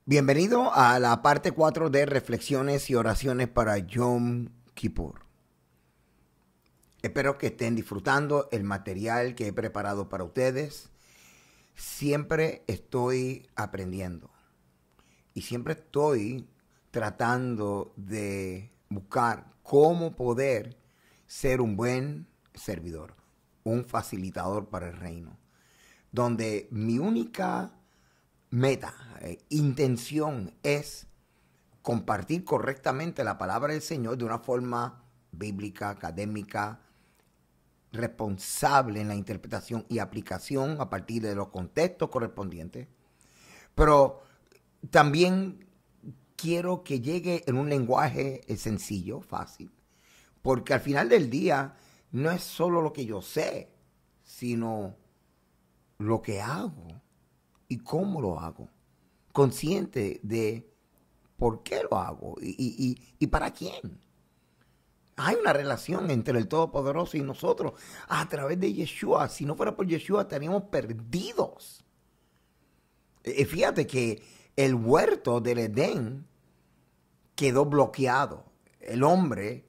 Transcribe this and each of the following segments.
Bienvenido a la parte 4 de reflexiones y oraciones para Yom Kippur. Espero que estén disfrutando el material que he preparado para ustedes. Siempre estoy aprendiendo y siempre estoy tratando de buscar cómo poder ser un buen servidor, un facilitador para el reino, donde mi única meta, intención es compartir correctamente la palabra del Señor de una forma bíblica, académica, responsable en la interpretación y aplicación a partir de los contextos correspondientes. Pero también quiero que llegue en un lenguaje sencillo, fácil, porque al final del día no es solo lo que yo sé, sino lo que hago y cómo lo hago, consciente de por qué lo hago y para quién. Hay una relación entre el Todopoderoso y nosotros a través de Yeshua. Si no fuera por Yeshua, estaríamos perdidos. Fíjate que el huerto del Edén quedó bloqueado. El hombre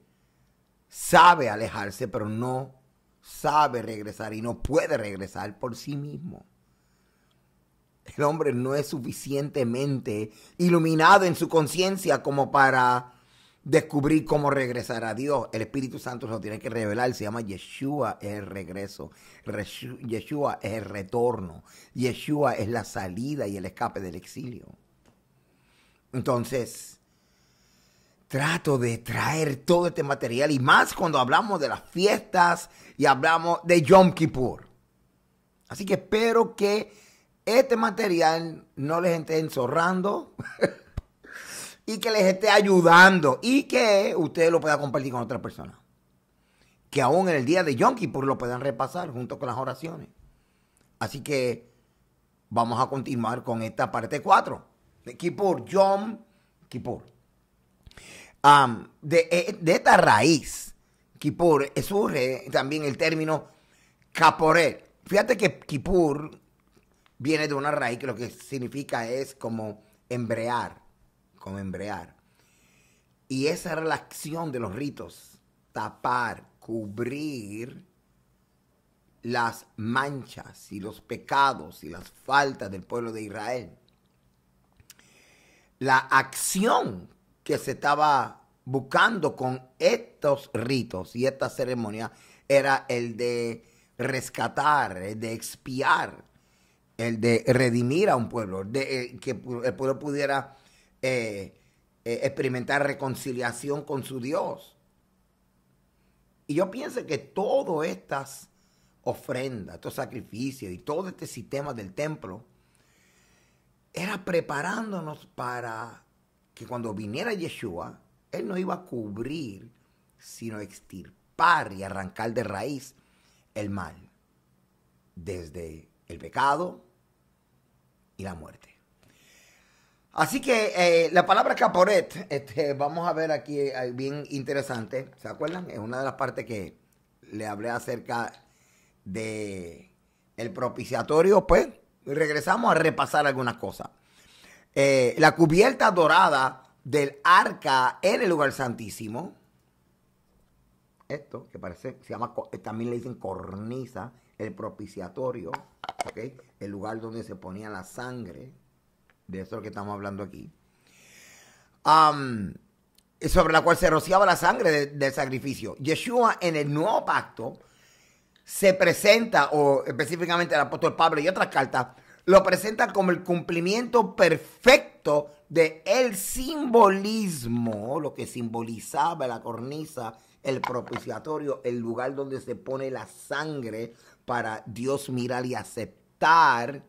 sabe alejarse, pero no sabe regresar y no puede regresar por sí mismo. El hombre no es suficientemente iluminado en su conciencia como para descubrir cómo regresar a Dios. El Espíritu Santo se lo tiene que revelar. Se llama Yeshua es el regreso. Yeshua es el retorno. Yeshua es la salida y el escape del exilio. Entonces, trato de traer todo este material y más cuando hablamos de las fiestas y hablamos de Yom Kippur. Así que espero que este material no les esté enzorrando y que les esté ayudando y que ustedes lo puedan compartir con otras personas. Que aún en el día de Yom Kippur lo puedan repasar junto con las oraciones. Así que vamos a continuar con esta parte 4 de Kippur, Yom Kippur. De esta raíz, Kippur, surge también el término Kaporet. Fíjate que Kippur viene de una raíz que lo que significa es como embrear, Y esa era la acción de los ritos, tapar, cubrir las manchas y los pecados y las faltas del pueblo de Israel. La acción que se estaba buscando con estos ritos y esta ceremonia era el de rescatar, el de expiar, el de redimir a un pueblo, que el pueblo pudiera experimentar reconciliación con su Dios. Y yo pienso que todas estas ofrendas, estos sacrificios y todo este sistema del templo era preparándonos para que cuando viniera Yeshua, Él no iba a cubrir, sino extirpar y arrancar de raíz el mal, desde el pecado y la muerte. Así que la palabra Kaporet, vamos a ver aquí, bien interesante. ¿Se acuerdan? Es una de las partes que le hablé acerca de el propiciatorio. Pues regresamos a repasar algunas cosas. La cubierta dorada del arca en el lugar santísimo. Esto que parece, se llama, también le dicen cornisa, el propiciatorio, ¿okay? El lugar donde se ponía la sangre, de eso es lo que estamos hablando aquí, sobre la cual se rociaba la sangre del sacrificio. Yeshua en el nuevo pacto se presenta, o específicamente el apóstol Pablo y otras cartas, lo presenta como el cumplimiento perfecto de el simbolismo, lo que simbolizaba la cornisa, el propiciatorio, el lugar donde se pone la sangre para Dios mirar y aceptar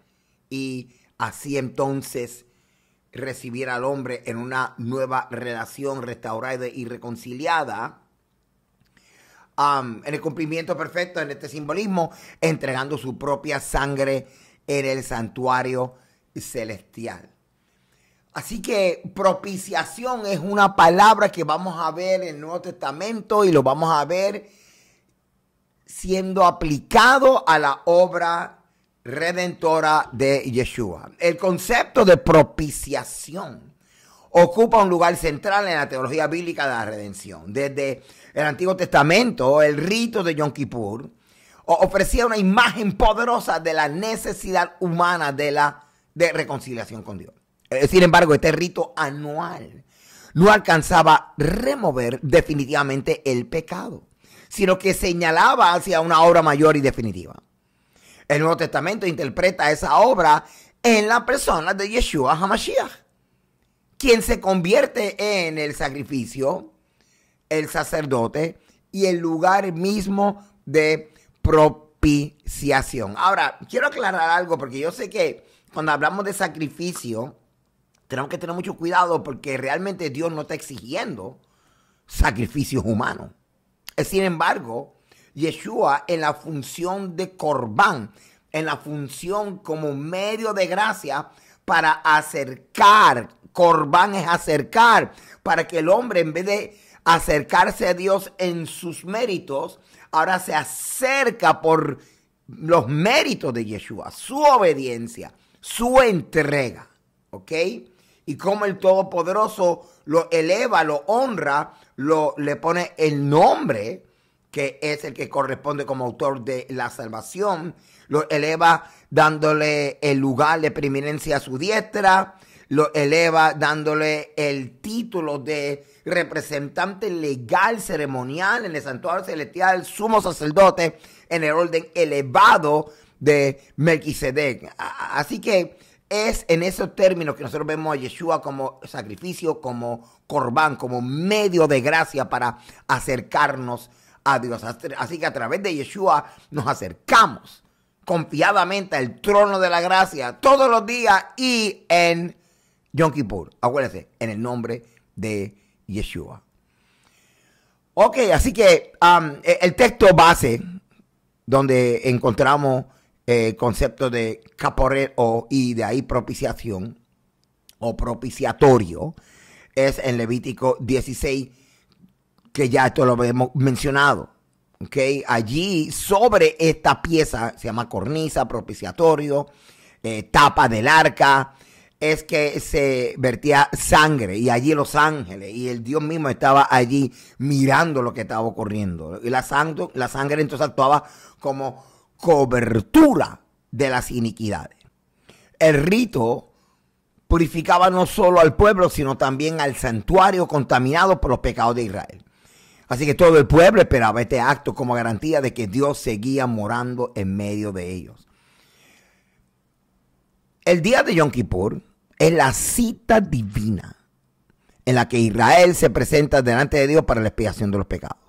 y así entonces recibir al hombre en una nueva relación restaurada y reconciliada. En el cumplimiento perfecto, en este simbolismo, entregando su propia sangre en el santuario celestial. Así que propiciación es una palabra que vamos a ver en el Nuevo Testamento y lo vamos a ver siendo aplicado a la obra redentora de Yeshua. El concepto de propiciación ocupa un lugar central en la teología bíblica de la redención. Desde el Antiguo Testamento, el rito de Yom Kippur ofrecía una imagen poderosa de la necesidad humana de reconciliación con Dios. Sin embargo, este rito anual no alcanzaba remover definitivamente el pecado, sino que señalaba hacia una obra mayor y definitiva. El Nuevo Testamento interpreta esa obra en la persona de Yeshua HaMashiach, quien se convierte en el sacrificio, el sacerdote y el lugar mismo de propiciación. Ahora, quiero aclarar algo porque yo sé que cuando hablamos de sacrificio, tenemos que tener mucho cuidado porque realmente Dios no está exigiendo sacrificios humanos. Sin embargo, Yeshua en la función de Corbán, en la función como medio de gracia para acercar, Corbán es acercar, para que el hombre en vez de acercarse a Dios en sus méritos, ahora se acerca por los méritos de Yeshua, su obediencia, su entrega, ¿ok? Y como el Todopoderoso lo eleva, lo honra, le pone el nombre, que es el que corresponde como autor de la salvación, lo eleva dándole el lugar de preeminencia a su diestra, lo eleva dándole el título de representante legal ceremonial en el santuario celestial, sumo sacerdote en el orden elevado de Melquisedec. Así que es en esos términos que nosotros vemos a Yeshua como sacrificio, como corbán, como medio de gracia para acercarnos a Dios. Así que a través de Yeshua nos acercamos confiadamente al trono de la gracia todos los días y en Yom Kippur. Acuérdense, en el nombre de Yeshua. Ok, así que el texto base donde encontramos el concepto de caporet y de ahí propiciación o propiciatorio es en Levítico 16, que ya esto lo hemos mencionado. Okay. Allí sobre esta pieza, se llama cornisa, propiciatorio, tapa del arca, es que se vertía sangre y allí los ángeles y el Dios mismo estaba allí mirando lo que estaba ocurriendo. Y la sangre entonces actuaba como cobertura de las iniquidades. El rito purificaba no solo al pueblo, sino también al santuario contaminado por los pecados de Israel. Así que todo el pueblo esperaba este acto como garantía de que Dios seguía morando en medio de ellos. El día de Yom Kippur es la cita divina en la que Israel se presenta delante de Dios para la expiación de los pecados.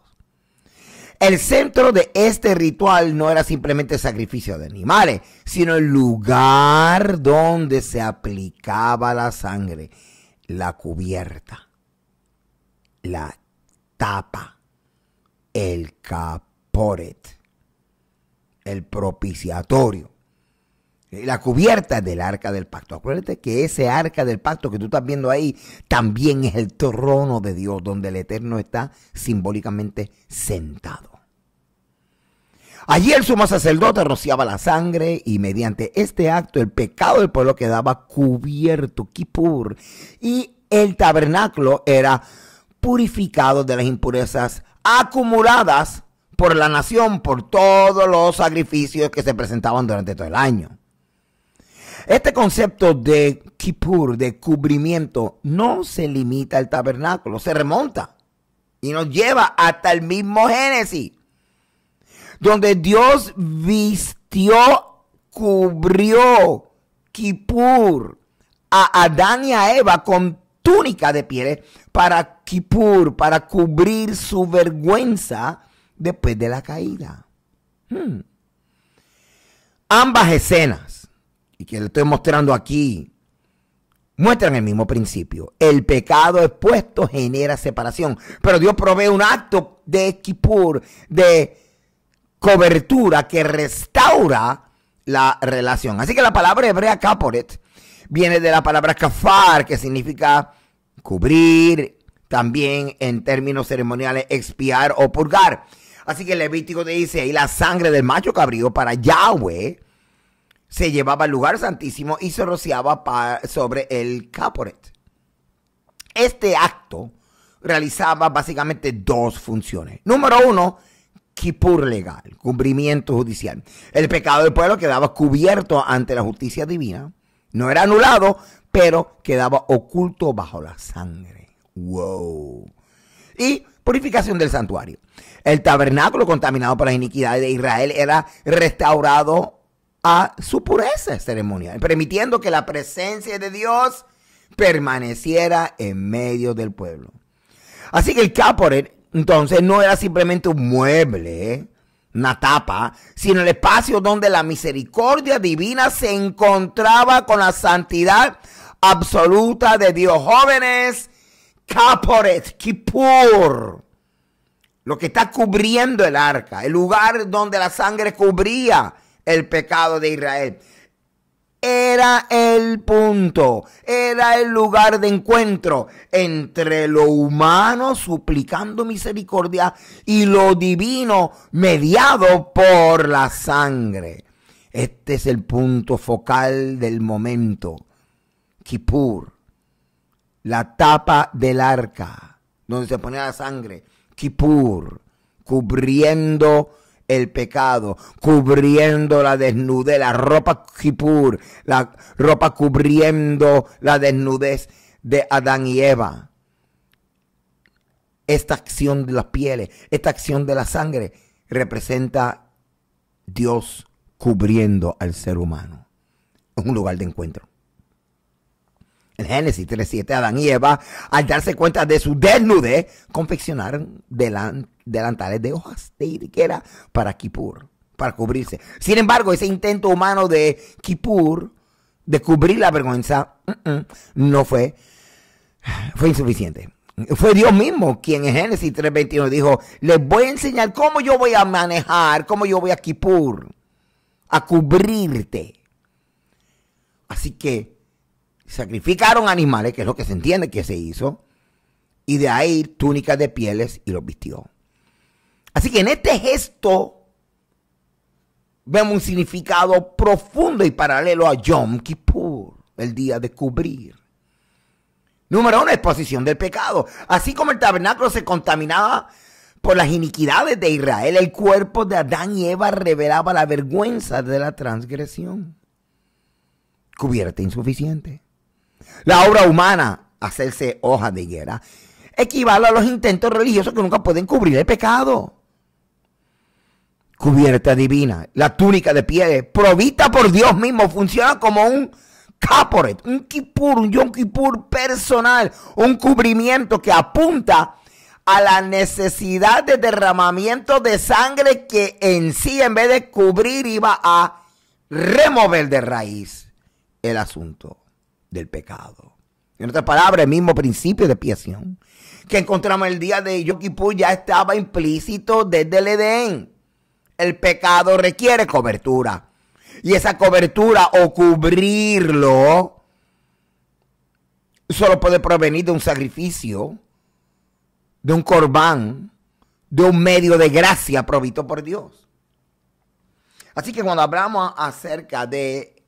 El centro de este ritual no era simplemente el sacrificio de animales, sino el lugar donde se aplicaba la sangre, la cubierta, la tapa, el caporet, el propiciatorio, la cubierta del arca del pacto. Acuérdate que ese arca del pacto que tú estás viendo ahí también es el trono de Dios, donde el Eterno está simbólicamente sentado. Allí el sumo sacerdote rociaba la sangre y mediante este acto el pecado del pueblo quedaba cubierto, Kippur, y el tabernáculo era purificado de las impurezas acumuladas por la nación por todos los sacrificios que se presentaban durante todo el año. Este concepto de Kippur, de cubrimiento, no se limita al tabernáculo, se remonta y nos lleva hasta el mismo Génesis, donde Dios vistió, cubrió Kippur a Adán y a Eva con túnica de pieles para Kippur, para cubrir su vergüenza después de la caída. Ambas escenas, y que le estoy mostrando aquí, muestran el mismo principio. El pecado expuesto genera separación, pero Dios provee un acto de Kippur, de cobertura que restaura la relación. Así que la palabra hebrea caporet viene de la palabra kafar, que significa cubrir, también en términos ceremoniales expiar o purgar. Así que el Levítico dice, y la sangre del macho cabrío para Yahweh se llevaba al lugar santísimo y se rociaba sobre el caporet. Este acto realizaba básicamente dos funciones. Número uno, Kippur legal, cubrimiento judicial. El pecado del pueblo quedaba cubierto ante la justicia divina. No era anulado, pero quedaba oculto bajo la sangre. ¡Wow! Y purificación del santuario. El tabernáculo contaminado por las iniquidades de Israel era restaurado a su pureza ceremonial, permitiendo que la presencia de Dios permaneciera en medio del pueblo. Así que el caporet entonces no era simplemente un mueble, una tapa, sino el espacio donde la misericordia divina se encontraba con la santidad absoluta de Dios. Jóvenes, caporet, Kippur, lo que está cubriendo el arca, el lugar donde la sangre cubría el pecado de Israel. Era el punto, era el lugar de encuentro entre lo humano suplicando misericordia y lo divino mediado por la sangre. Este es el punto focal del momento. Kippur, la tapa del arca, donde se ponía la sangre. Kippur, cubriendo el pecado, cubriendo la desnudez, la ropa Kippur, la ropa cubriendo la desnudez de Adán y Eva. Esta acción de las pieles, esta acción de la sangre representa Dios cubriendo al ser humano. Es un lugar de encuentro. En Génesis 3:7, Adán y Eva, al darse cuenta de su desnudez, confeccionaron delantales de hojas de higuera para Kippur, para cubrirse. Sin embargo, ese intento humano de Kippur, de cubrir la vergüenza, no fue insuficiente. Fue Dios mismo quien en Génesis 3:21 dijo, les voy a enseñar cómo yo voy a manejar, cómo yo voy a Kippur, a cubrirte. Así que sacrificaron animales, que es lo que se entiende que se hizo, y de ahí túnicas de pieles y los vistió. Así que en este gesto vemos un significado profundo y paralelo a Yom Kippur, el día de cubrir. Número uno, exposición del pecado. Así como el tabernáculo se contaminaba por las iniquidades de Israel, el cuerpo de Adán y Eva revelaba la vergüenza de la transgresión. Cubierta insuficiente. La obra humana, hacerse hoja de higuera, equivale a los intentos religiosos que nunca pueden cubrir el pecado. Cubierta divina, la túnica de piel, provista por Dios mismo, funciona como un caporet, un Kippur, un Yom Kippur personal, un cubrimiento que apunta a la necesidad de derramamiento de sangre que en sí, en vez de cubrir, iba a remover de raíz el asunto del pecado. En otras palabras, el mismo principio de expiación que encontramos el día de Yom Kippur ya estaba implícito desde el Edén. El pecado requiere cobertura. Y esa cobertura o cubrirlo solo puede provenir de un sacrificio, de un corbán, de un medio de gracia provisto por Dios. Así que cuando hablamos acerca de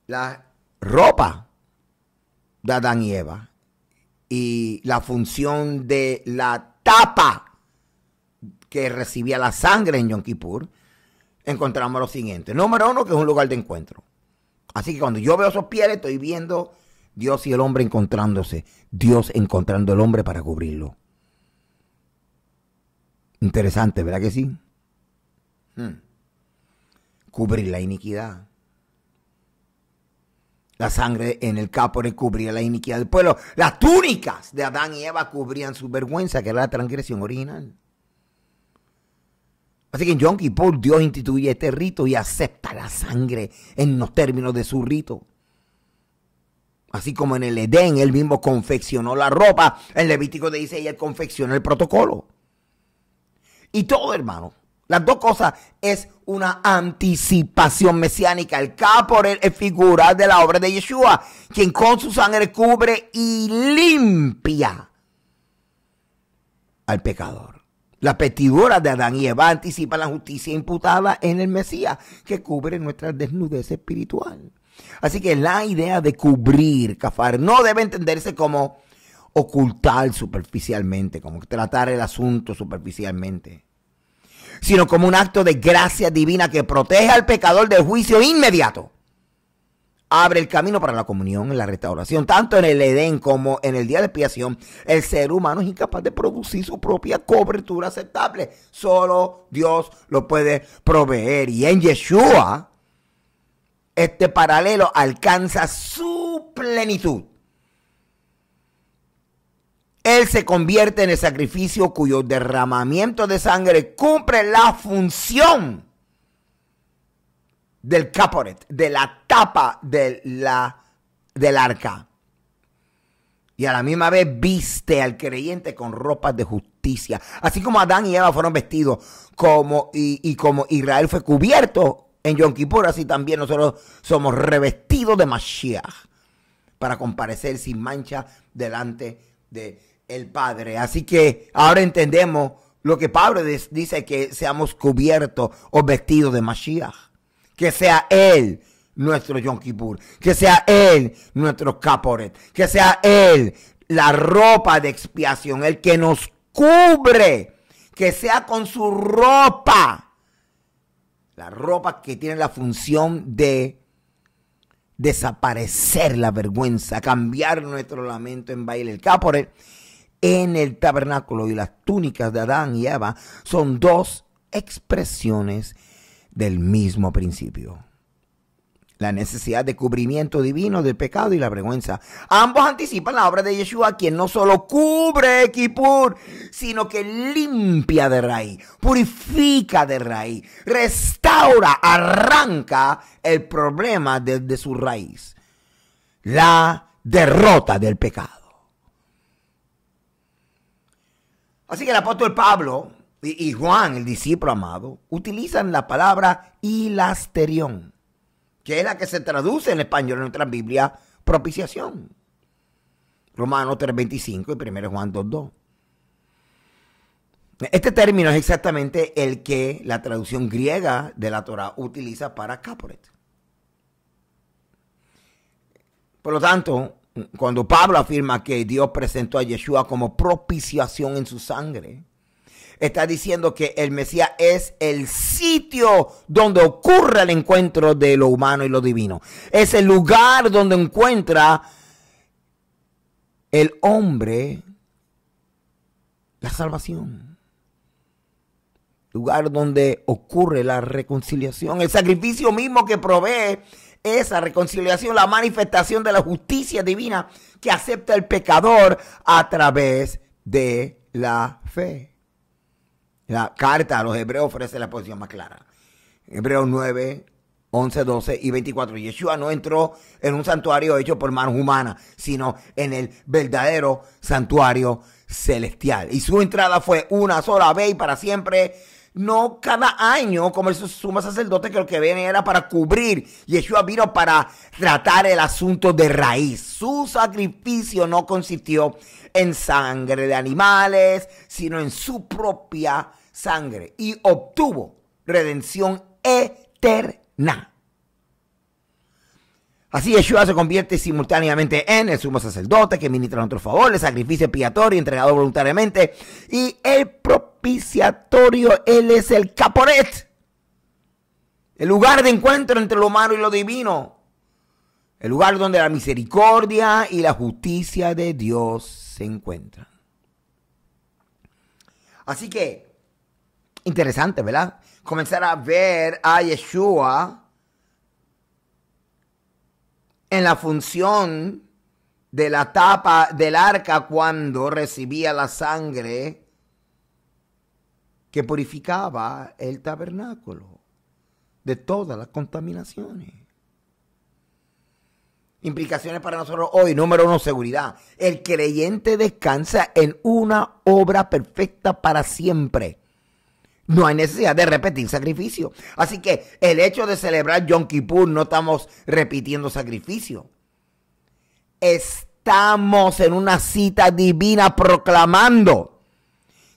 la ropa de Adán y Eva y la función de la tapa que recibía la sangre en Yom Kippur, encontramos lo siguiente. Número uno, que es un lugar de encuentro. Así que cuando yo veo esos pieles, estoy viendo Dios y el hombre encontrándose. Dios encontrando al hombre para cubrirlo. Interesante, ¿verdad que sí? Cubrir la iniquidad. La sangre en el caporet cubría la iniquidad del pueblo. Las túnicas de Adán y Eva cubrían su vergüenza, que era la transgresión original. Así que en Yom Kippur Dios instituye este rito y acepta la sangre en los términos de su rito. Así como en el Edén él mismo confeccionó la ropa, en Levítico dice y él confeccionó el protocolo. Y todo, hermano, las dos cosas es una anticipación mesiánica. El caporet es figura de la obra de Yeshua, quien con su sangre cubre y limpia al pecador. Las vestiduras de Adán y Eva anticipan la justicia imputada en el Mesías, que cubre nuestra desnudez espiritual. Así que la idea de cubrir, kafar, no debe entenderse como ocultar superficialmente, como tratar el asunto superficialmente, sino como un acto de gracia divina que protege al pecador del juicio inmediato. Abre el camino para la comunión y la restauración. Tanto en el Edén como en el día de expiación, el ser humano es incapaz de producir su propia cobertura aceptable. Solo Dios lo puede proveer. Y en Yeshua, este paralelo alcanza su plenitud. Él se convierte en el sacrificio cuyo derramamiento de sangre cumple la función del caporet, de la tapa del arca. Y a la misma vez viste al creyente con ropas de justicia. Así como Adán y Eva fueron vestidos como Israel fue cubierto en Yom Kippur, así también nosotros somos revestidos de Mashiach para comparecer sin mancha delante del Padre. Así que ahora entendemos lo que Pablo dice, que seamos cubiertos o vestidos de Mashiach. Que sea Él nuestro Yom Kippur, que sea Él nuestro caporet, que sea Él la ropa de expiación, el que nos cubre, que sea con su ropa, la ropa que tiene la función de desaparecer la vergüenza, cambiar nuestro lamento en baile. El caporet en el tabernáculo y las túnicas de Adán y Eva son dos expresiones del mismo principio. La necesidad de cubrimiento divino del pecado y la vergüenza. Ambos anticipan la obra de Yeshua, quien no solo cubre Kippur, sino que limpia de raíz, purifica de raíz, restaura, arranca el problema desde su raíz. La derrota del pecado. Así que el apóstol Pablo y Juan, el discípulo amado, utilizan la palabra hilasterión, que es la que se traduce en español en nuestra Biblia, propiciación. Romanos 3:25 y 1 Juan 2:2. Este término es exactamente el que la traducción griega de la Torah utiliza para caporet. Por lo tanto, cuando Pablo afirma que Dios presentó a Yeshua como propiciación en su sangre, está diciendo que el Mesías es el sitio donde ocurre el encuentro de lo humano y lo divino. Es el lugar donde encuentra el hombre la salvación. Lugar donde ocurre la reconciliación. El sacrificio mismo que provee esa reconciliación, la manifestación de la justicia divina que acepta el pecador a través de la fe. La carta a los hebreos ofrece la posición más clara. Hebreos 9, 11, 12 y 24. Yeshua no entró en un santuario hecho por manos humanas, sino en el verdadero santuario celestial. Y su entrada fue una sola vez y para siempre, no cada año, como el sumo sacerdote, que lo que viene era para cubrir. Yeshua vino para tratar el asunto de raíz. Su sacrificio no consistió en sangre de animales, sino en su propia sangre. Y obtuvo redención eterna. Así Yeshua se convierte simultáneamente en el sumo sacerdote que ministra a nuestro favor, el sacrificio expiatorio entregado voluntariamente y el propiciatorio. Él es el caporet, el lugar de encuentro entre lo humano y lo divino, el lugar donde la misericordia y la justicia de Dios se encuentran. Así que, interesante, ¿verdad? Comenzar a ver a Yeshua en la función de la tapa del arca cuando recibía la sangre que purificaba el tabernáculo de todas las contaminaciones. Implicaciones para nosotros hoy. Número 1, seguridad. El creyente descansa en una obra perfecta para siempre. No hay necesidad de repetir sacrificio. Así que el hecho de celebrar Yom Kippur no estamos repitiendo sacrificio. Estamos en una cita divina proclamando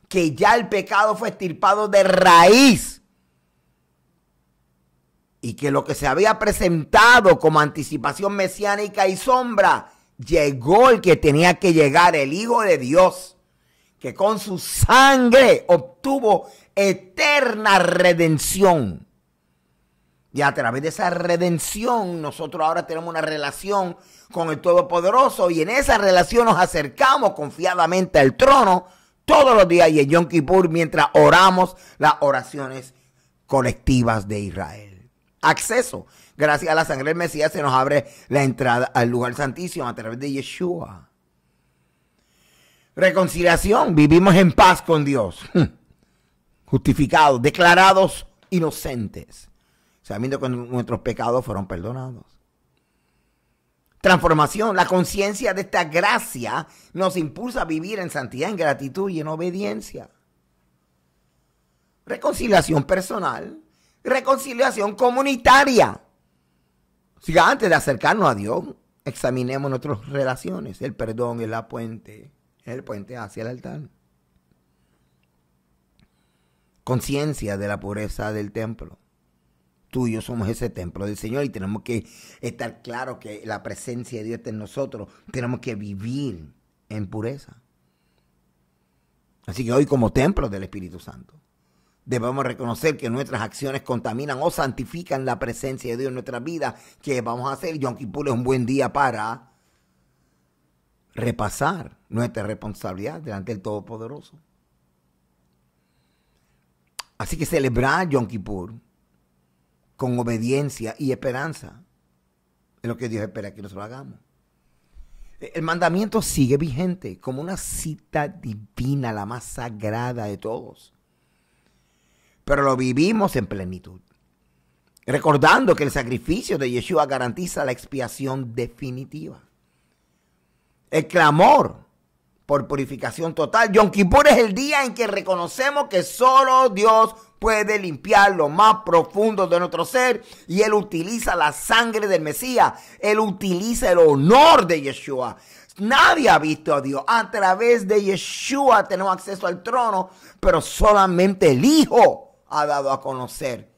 que ya el pecado fue extirpado de raíz y que lo que se había presentado como anticipación mesiánica y sombra, llegó el que tenía que llegar, el Hijo de Dios, que con su sangre obtuvo eterna redención. Y a través de esa redención, nosotros ahora tenemos una relación con el Todopoderoso, y en esa relación nos acercamos confiadamente al trono todos los días y en Yom Kippur, mientras oramos las oraciones colectivas de Israel. Acceso. Gracias a la sangre del Mesías se nos abre la entrada al lugar santísimo a través de Yeshua. Reconciliación. Vivimos en paz con Dios. Justificados, declarados inocentes, sabiendo que nuestros pecados fueron perdonados. Transformación. La conciencia de esta gracia nos impulsa a vivir en santidad, en gratitud y en obediencia. Reconciliación personal. Reconciliación comunitaria. Así que antes de acercarnos a Dios, examinemos nuestras relaciones. El perdón es el puente hacia el altar. Conciencia de la pureza del templo. Tú y yo somos ese templo del Señor y tenemos que estar claros que la presencia de Dios está en nosotros. Tenemos que vivir en pureza. Así que hoy, como templo del Espíritu Santo, debemos reconocer que nuestras acciones contaminan o santifican la presencia de Dios en nuestra vida. ¿Qué vamos a hacer? Yom Kippur es un buen día para repasar nuestra responsabilidad delante del Todopoderoso. Así que celebrar Yom Kippur con obediencia y esperanza es lo que Dios espera que nosotros hagamos. El mandamiento sigue vigente como una cita divina, la más sagrada de todos. Pero lo vivimos en plenitud, recordando que el sacrificio de Yeshua garantiza la expiación definitiva. El clamor por purificación total. Yom Kippur es el día en que reconocemos que solo Dios puede limpiar lo más profundo de nuestro ser, y Él utiliza la sangre del Mesías. Él utiliza el honor de Yeshua. Nadie ha visto a Dios. A través de Yeshua tenemos acceso al trono, pero solamente el Hijo ha dado a conocer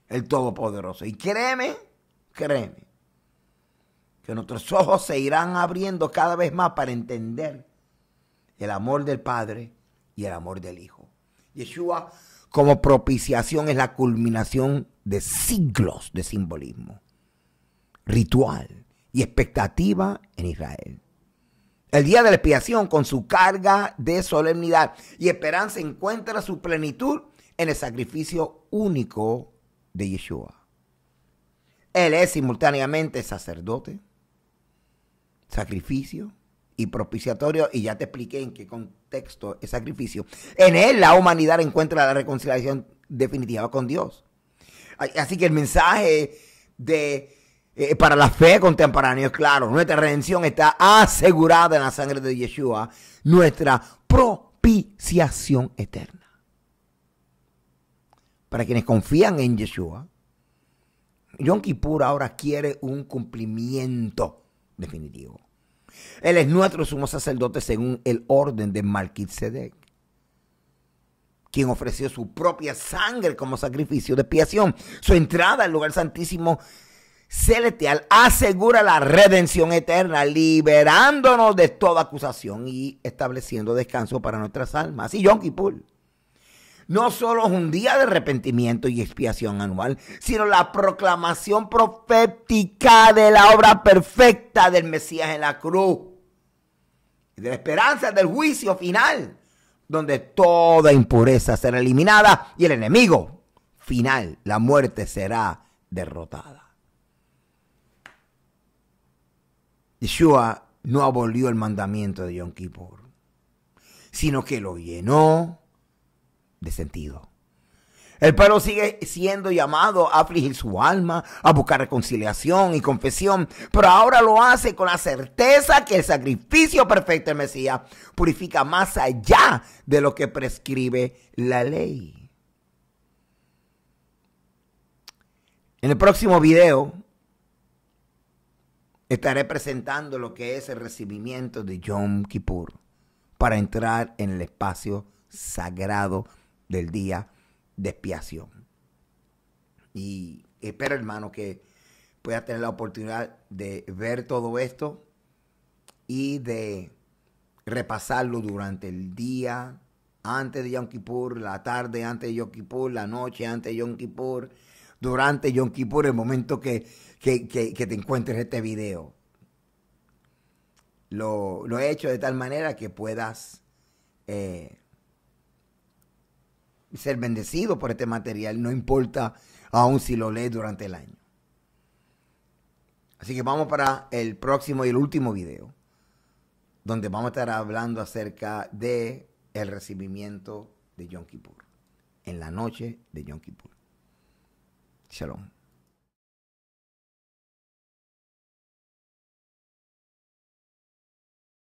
el Todopoderoso. Y créeme, que nuestros ojos se irán abriendo cada vez más para entender el amor del Padre y el amor del Hijo. Yeshua como propiciación es la culminación de siglos de simbolismo, ritual y expectativa en Israel. El día de la expiación, con su carga de solemnidad y esperanza, encuentra su plenitud en el sacrificio único de Yeshua. Él es simultáneamente sacerdote, sacrificio y propiciatorio, y ya te expliqué en qué contexto es sacrificio. En él la humanidad encuentra la reconciliación definitiva con Dios. Así que el mensaje para la fe contemporánea es claro: nuestra redención está asegurada en la sangre de Yeshua, nuestra propiciación eterna. Para quienes confían en Yeshua, Yom Kippur ahora quiere un cumplimiento definitivo. Él es nuestro sumo sacerdote según el orden de Melquisedec, quien ofreció su propia sangre como sacrificio de expiación. Su entrada al lugar santísimo celestial asegura la redención eterna, liberándonos de toda acusación y estableciendo descanso para nuestras almas. Así Yom Kippur no solo es un día de arrepentimiento y expiación anual, sino la proclamación profética de la obra perfecta del Mesías en la cruz y de la esperanza del juicio final, donde toda impureza será eliminada y el enemigo final, la muerte, será derrotada. Yeshua no abolió el mandamiento de Yom Kippur, sino que lo llenó de sentido. El pueblo sigue siendo llamado a afligir su alma, a buscar reconciliación y confesión, pero ahora lo hace con la certeza que el sacrificio perfecto del Mesías purifica más allá de lo que prescribe la ley. En el próximo video estaré presentando lo que es el recibimiento de Yom Kippur para entrar en el espacio sagrado del día de expiación. Y espero, hermano, que puedas tener la oportunidad de ver todo esto y de repasarlo durante el día antes de Yom Kippur, la tarde antes de Yom Kippur, la noche antes de Yom Kippur, durante Yom Kippur, el momento que te encuentres este video. Lo he hecho de tal manera que puedas ser bendecido por este material, no importa aún si lo lees durante el año. Así que vamos para el próximo y el último video, donde vamos a estar hablando acerca de el recibimiento de Yom Kippur, en la noche de Yom Kippur. Shalom.